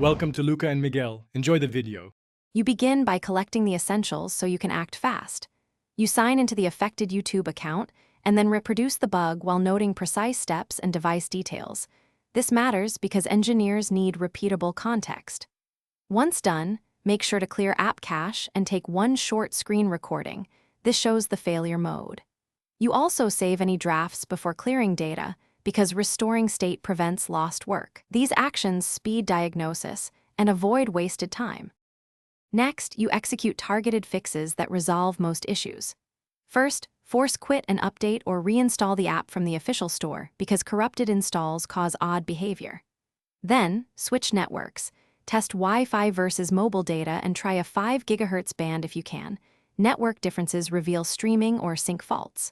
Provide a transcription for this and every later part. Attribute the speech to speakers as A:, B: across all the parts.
A: Welcome to Luca and Miguel. Enjoy the video.
B: You begin by collecting the essentials so you can act fast. You sign into the affected YouTube account and then reproduce the bug while noting precise steps and device details. This matters because engineers need repeatable context. Once done, make sure to clear app cache and take one short screen recording. This shows the failure mode. You also save any drafts before clearing data because restoring state prevents lost work. These actions speed diagnosis and avoid wasted time. Next, you execute targeted fixes that resolve most issues. First, force quit an update or reinstall the app from the official store because corrupted installs cause odd behavior. Then, switch networks. Test Wi-Fi versus mobile data and try a 5 GHz band if you can. Network differences reveal streaming or sync faults.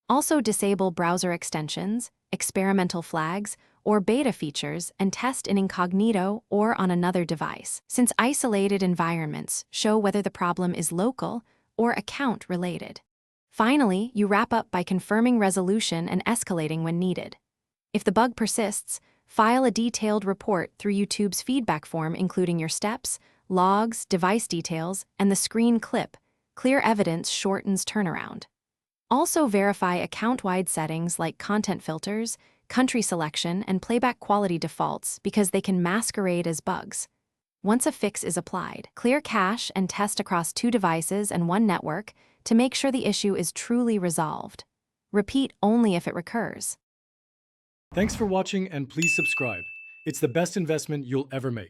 B: Also disable browser extensions, experimental flags, or beta features and test in incognito or on another device, since isolated environments show whether the problem is local or account-related. Finally, you wrap up by confirming resolution and escalating when needed. If the bug persists, file a detailed report through YouTube's feedback form including your steps, logs, device details, and the screen clip. Clear evidence shortens turnaround. Also verify account-wide settings like content filters, country selection, and playback quality defaults because they can masquerade as bugs. Once a fix is applied, clear cache and test across 2 devices and 1 network to make sure the issue is truly resolved. Repeat only if it recurs.
A: Thanks for watching and please subscribe. It's the best investment you'll ever make.